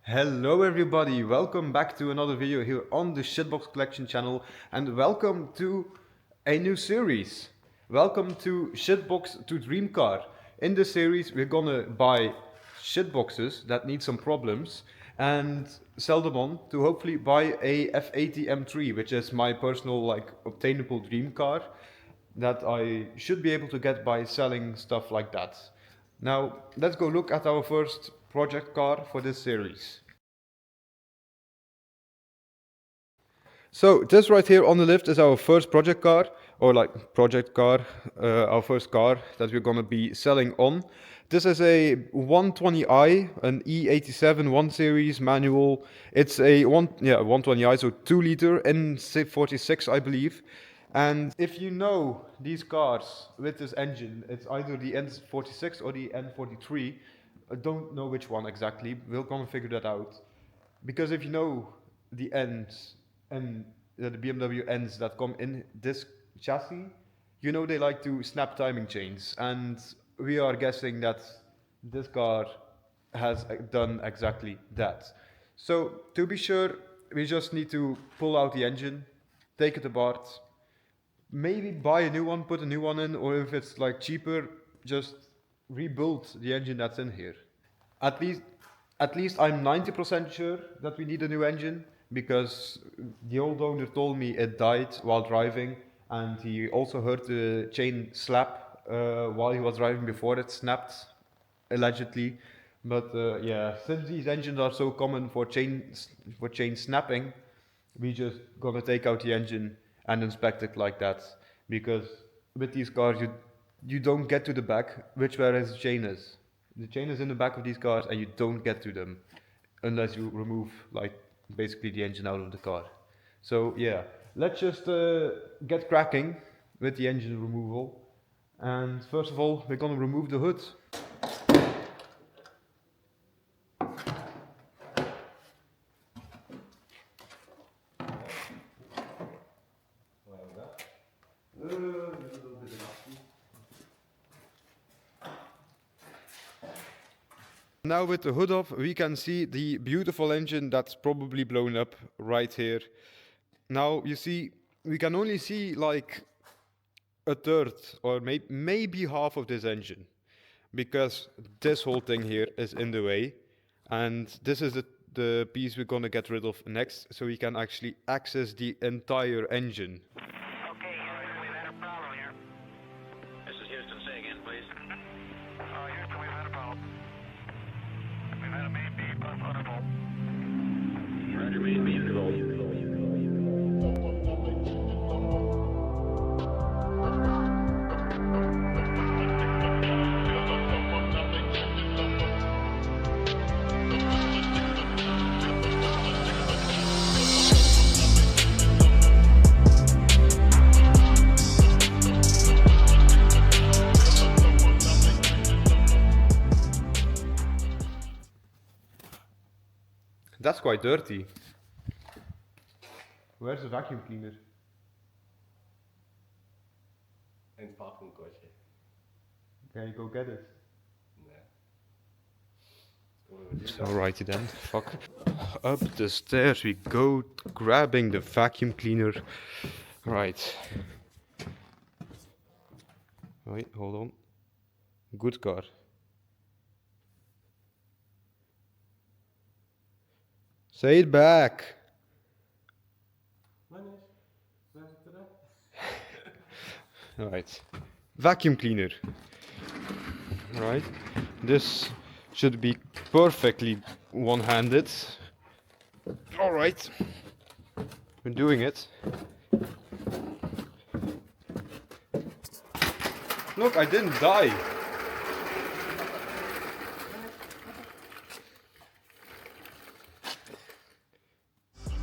Hello everybody, welcome back to another video here on the Shitbox collection channel and welcome to a new series. Welcome to Shitbox to Dreamcar. In this series we're gonna buy shitboxes that need some problems and sell them on to hopefully buy a F80 M3, which is my personal obtainable dream car that I should be able to get by selling stuff like that. Now let's go look at our first project car for this series. So this right here on the left is our first project car, or our first car that we're gonna be selling on. This is a 120i, an E87 1 series manual. It's a 120i, so 2 liter N46 I believe. And if you know these cars with this engine, it's either the N46 or the N43. I don't know which one exactly. We're gonna figure that out. Because if you know the ends and the BMW ends that come in this chassis, you know they like to snap timing chains. And we are guessing that this car has done exactly that. So to be sure, we just need to pull out the engine, take it apart, maybe buy a new one, put a new one in, or if it's like cheaper, just rebuild the engine that's in here. At least I'm 90% sure that we need a new engine, because the old owner told me it died while driving, and he also heard the chain slap while he was driving before it snapped, allegedly. But yeah, since these engines are so common for chain snapping, we just gonna take out the engine and inspect it like that, because with these cars you don't get to the back, where the chain is. The chain is in the back of these cars and you don't get to them unless you remove basically the engine out of the car. So yeah, let's just get cracking with the engine removal. And first of all, we're gonna remove the hood. Now with the hood off, we can see the beautiful engine that's probably blown up right here. Now you see, we can only see like a third or maybe half of this engine, because this whole thing here is in the way, and this is the piece we're gonna get rid of next, so we can actually access the entire engine. Okay, Houston, we've had a problem here. This is Houston. Say again, please. Houston, we've had a problem. We've had a main beam undervolt. Roger, main beam undervolt. That's quite dirty. Where's the vacuum cleaner? In het vacuümkastje. Can you go get it? Nee. Alrighty then, fuck. Up the stairs we go, grabbing the vacuum cleaner. Right. Wait, hold on. Good car. Say it back. Right. Vacuum cleaner. Right. This should be perfectly one-handed. Alright. We're doing it. Look, I didn't die.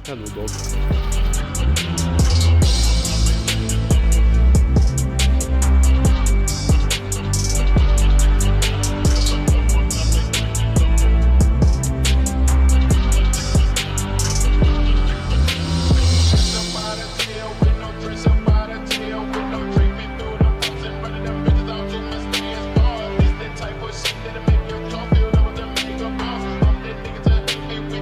Hello, dog. Type of shit that'll make your jaw feel over the make a boss. I'm that nigga to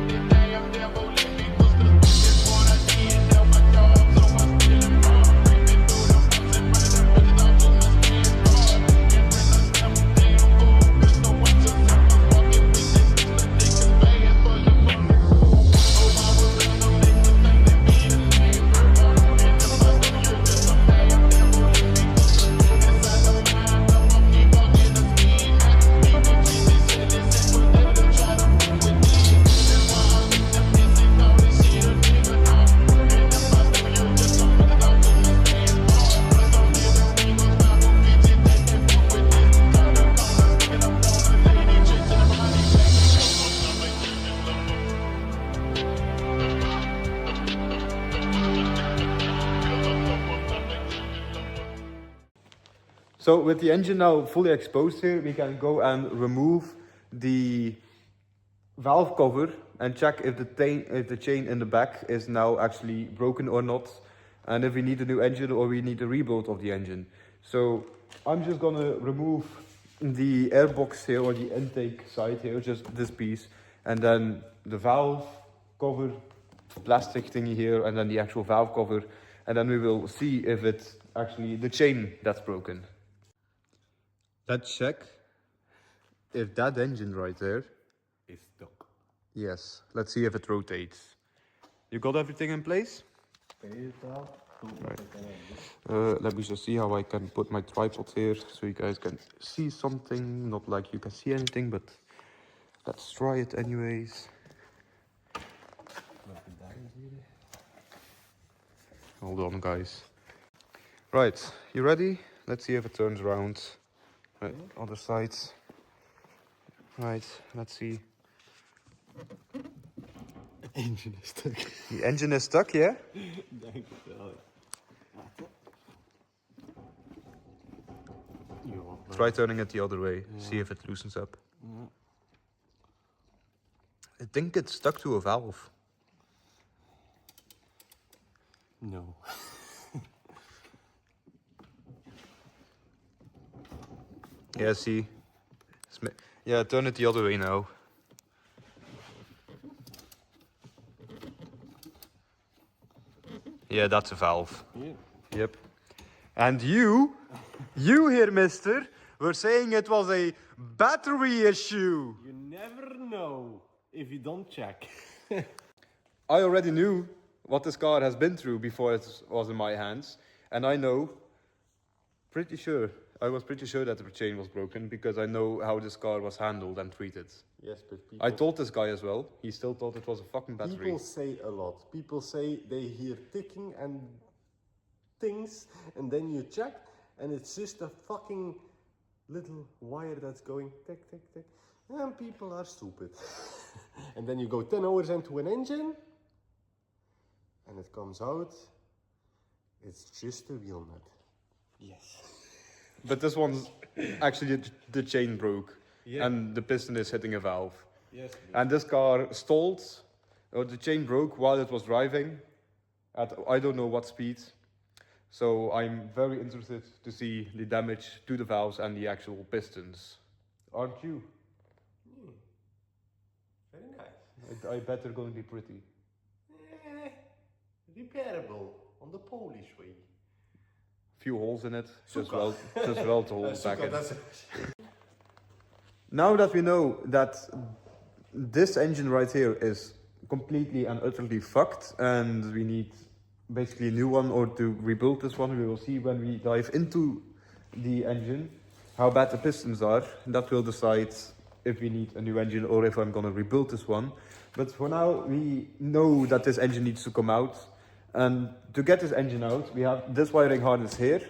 So with the engine now fully exposed here, we can go and remove the valve cover and check if the chain in the back is now actually broken or not, and if we need a new engine or we need a rebuild of the engine. So I'm just gonna remove the airbox here, or the intake side here, just this piece, and then the valve cover, plastic thingy here, and then the actual valve cover, and then we will see if it's actually the chain that's broken. Let's check if that engine right there, Is stuck. yes, let's see if it rotates. You got everything in place? Right. Let me just see how I can put my tripod here so you guys can see something. Not like you can see anything, but let's try it anyways. Hold on, guys. Right, you ready? Let's see if it turns around. Right, other side. Right, let's see. De engine is stuck. The engine is stuck, yeah? Denk het wel. Ja, Try turning it the other way. See if it loosens up. I think it's stuck to a valve. no. Yeah, see? Yeah, turn it the other way now. Yeah, that's a valve. Yeah. Yep. And you here, mister, were saying it was a battery issue. You never know if you don't check. I already knew what this car has been through before it was in my hands. And I was pretty sure that the chain was broken because I know how this car was handled and treated. Yes, but people... I told this guy as well. He still thought it was a fucking battery. People say a lot. People say they hear ticking and things, and then you check, and it's just a fucking little wire that's going tick, tick, tick. And people are stupid. And then you go 10 hours into an engine, and it comes out, it's just a wheel nut. Yes. But this one's actually the chain broke. Yeah. And the piston is hitting a valve. Yes. And this car stalled, or the chain broke while it was driving at I don't know what speed. So I'm very interested to see the damage to the valves and the actual pistons. Aren't you? Very nice. I bet they're going to be pretty. Repairable on the Polish way. Few holes in it, just Suka. well to hold it back Suka, in. that's Now that we know that this engine right here is completely and utterly fucked and we need basically a new one or to rebuild this one, we will see when we dive into the engine how bad the pistons are. That will decide if we need a new engine or if I'm gonna rebuild this one. But for now we know that this engine needs to come out, and to get this engine out we have this wiring harness here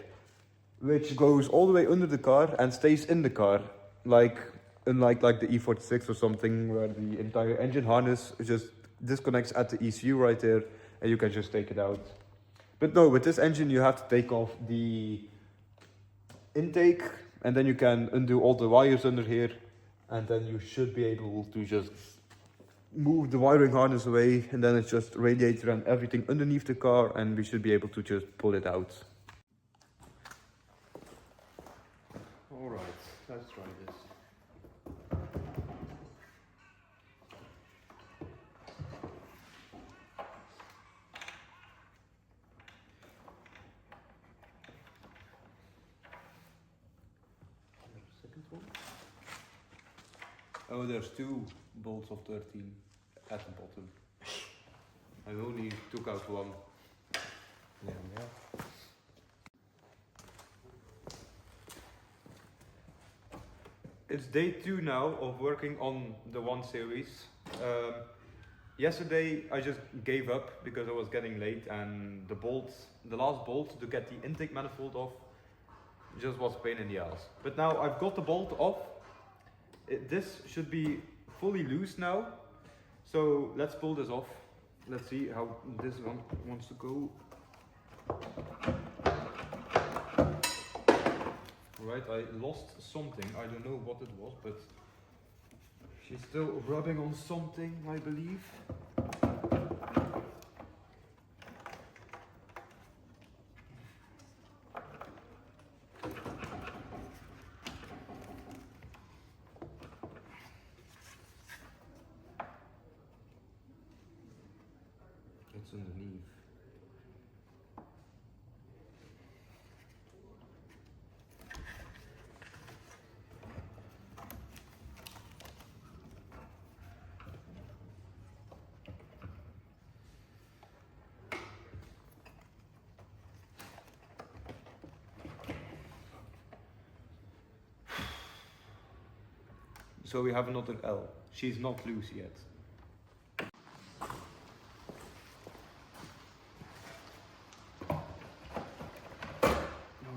which goes all the way under the car and stays in the car, unlike the E46 or something where the entire engine harness just disconnects at the ECU right there and you can just take it out. But no, with this engine you have to take off the intake and then you can undo all the wires under here, and then you should be able to just move the wiring harness away, and then it's just radiator and everything underneath the car, and we should be able to just pull it out. Alright, let's try this. Second one? Oh, there's two bolts of 13 at the bottom. I only took out one. Yeah. It's day 2 now of working on the 1 series. Yesterday I just gave up because I was getting late, and the last bolt to get the intake manifold off just was a pain in the ass. But now I've got the bolt off. This should be fully loose now. So let's pull this off. Let's see how this one wants to go. Right, I lost something. I don't know what it was, but she's still rubbing on something, I believe. It's underneath. So we have another L. She's not loose yet.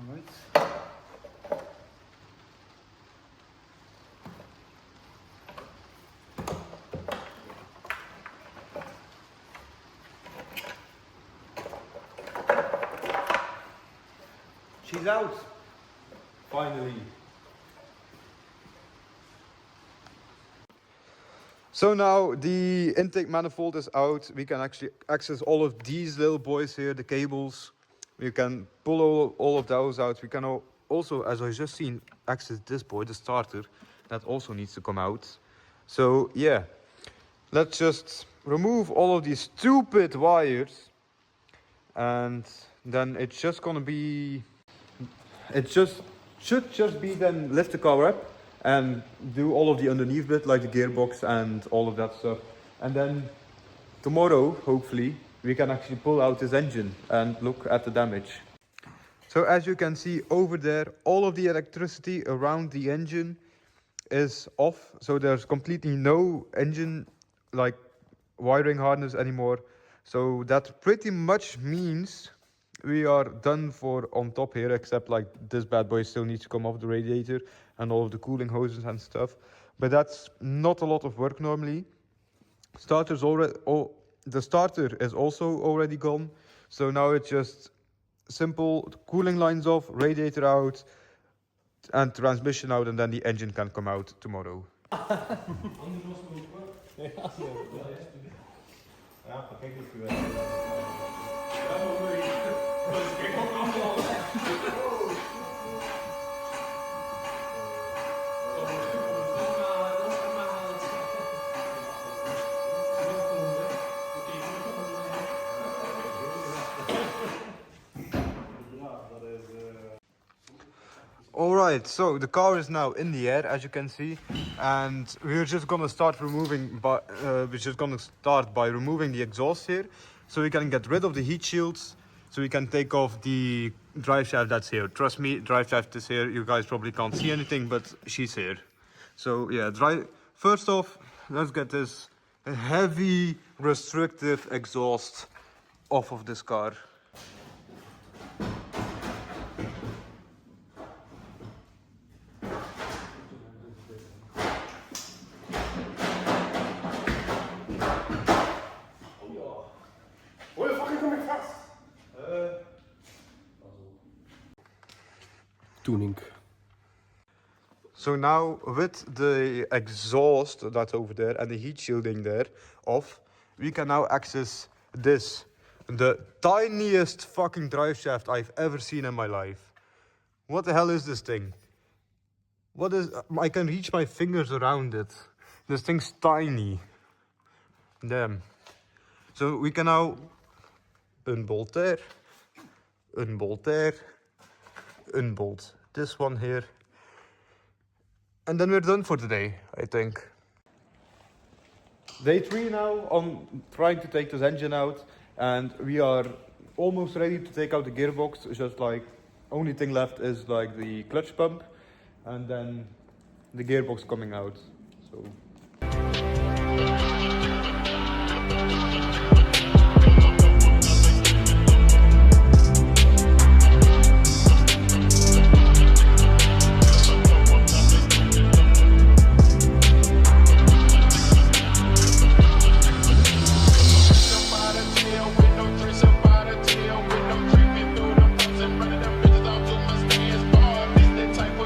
Alright. She's out! Finally. So now the intake manifold is out. We can actually access all of these little boys here, the cables. We can pull all of those out. We can also, as I just seen, access this boy, the starter. That also needs to come out. So yeah, let's just remove all of these stupid wires. And then it's just gonna be, should just be then lift the car up and do all of the underneath bit, like the gearbox and all of that stuff. And then tomorrow, hopefully, we can actually pull out this engine and look at the damage. So as you can see over there, all of the electricity around the engine is off. So there's completely no engine like wiring harness anymore. So that pretty much means we are done for on top here, except like this bad boy still needs to come off the radiator and all of the cooling hoses and stuff. But that's not a lot of work normally. Starter's already, the starter is also already gone. So now it's just simple cooling lines off, radiator out, and transmission out, and then the engine can come out tomorrow. Alright, so the car is now in the air, as you can see, and we're just gonna start removing, by removing the exhaust here, so we can get rid of the heat shields, so we can take off the drive shaft that's here. Trust me, drive shaft is here. You guys probably can't see anything, but she's here. So yeah, first off, let's get this heavy restrictive exhaust off of this car. Tuning. So now with the exhaust that's over there and the heat shielding there off, we can now access this, the tiniest fucking drive shaft I've ever seen in my life. What the hell is this thing? I can reach my fingers around it. This thing's tiny. Damn. So we can now unbolt there, unbolt there, unbolt this one here, and then we're done for today, I think. Day 3 now on trying to take this engine out, and we are almost ready to take out the gearbox. It's just like only thing left is like the clutch pump and then the gearbox coming out. So Type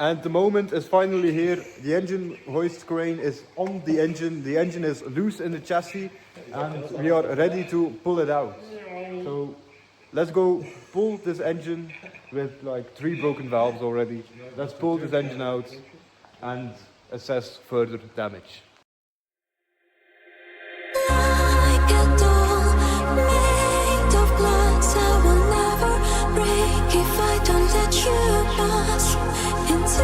And the moment is finally here. The engine hoist crane is on the engine. The engine is loose in the chassis and we are ready to pull it out. So let's go pull this engine with like 3 broken valves already. Let's pull this engine out and assess further damage. Like a doll made of glass, I will never break if I don't let you pass into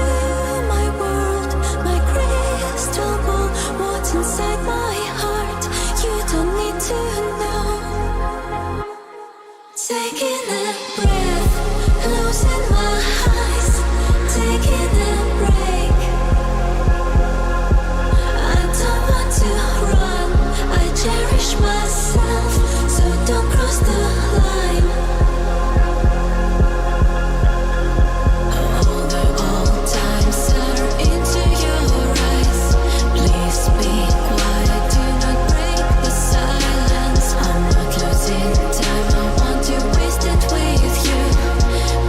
my world, my crystal ball. What's inside my heart, you don't need to know. Taking a breath, closing my eyes, taking a break. I don't want to run, I cherish myself, so don't cross the line. All the old times stare into your eyes. Please be quiet, do not break the silence. I'm not losing time, I want to waste it with you.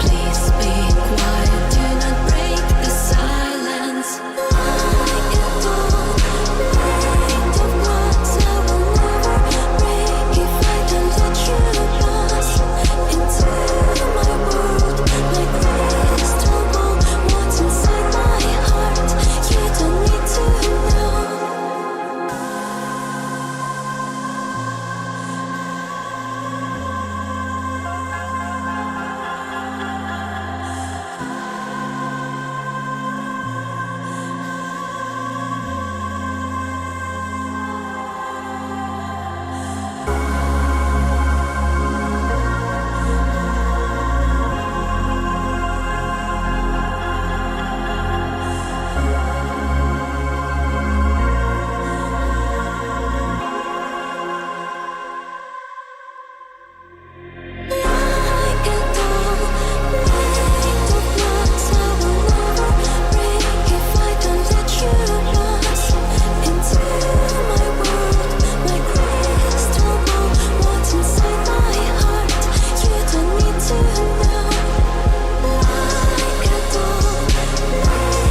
Please be quiet, do not break the silence. Like a doll made of glass, I will never break if I don't let you pass into my world, my crystal ball. What's inside my heart, you don't need to know. Like a doll made of glass, I will never break if I don't let you pass into my world, my crystal ball. What's inside my heart, you don't need to know. Like a doll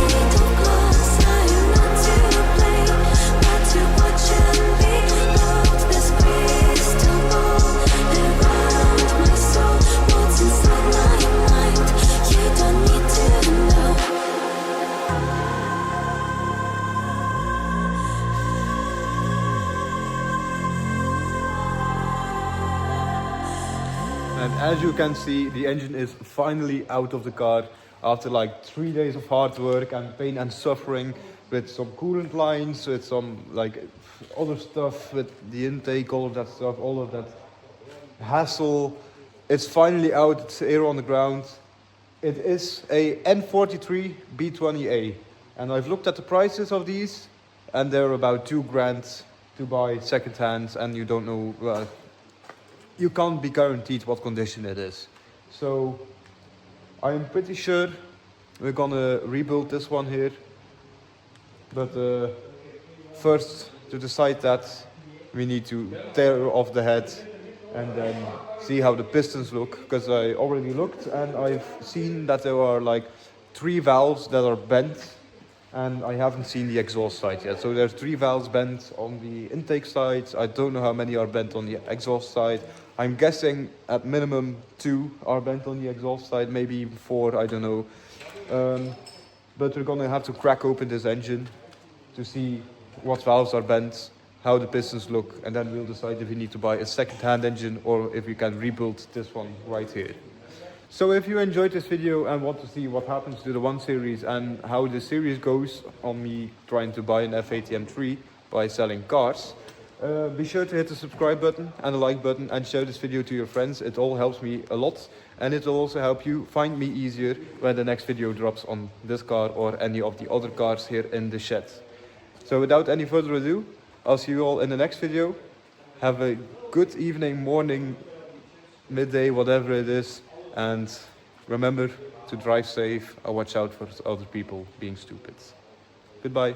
made of glass, I am not to blame, but to watch and behold this crystal ball around my soul. What's inside my mind, you don't need to know. And as you can see, the engine is finally out of the car after like 3 days of hard work and pain and suffering with some coolant lines, with some like other stuff, with the intake, all of that stuff, all of that hassle. It's finally out, it's here on the ground. It is a N43 B20A. And I've looked at the prices of these and they're about 2 grand to buy second hand, and you don't know, well, you can't be guaranteed what condition it is. So I'm pretty sure we're gonna rebuild this one here. But first, to decide that, we need to tear off the head and then see how the pistons look, because I already looked and I've seen that there are like 3 valves that are bent, and I haven't seen the exhaust side yet. So there's 3 valves bent on the intake side. I don't know how many are bent on the exhaust side. I'm guessing at minimum 2 are bent on the exhaust side, maybe even 4, I don't know. But we're gonna have to crack open this engine to see what valves are bent, how the pistons look, and then we'll decide if we need to buy a second-hand engine or if we can rebuild this one right here. So if you enjoyed this video and want to see what happens to the 1 Series and how the series goes on me trying to buy an F80 M3 by selling cars, be sure to hit the subscribe button and the like button and share this video to your friends. It all helps me a lot, and it will also help you find me easier when the next video drops on this car or any of the other cars here in the shed. So without any further ado, I'll see you all in the next video. Have a good evening, morning, midday, whatever it is, and remember to drive safe and watch out for other people being stupid. Goodbye.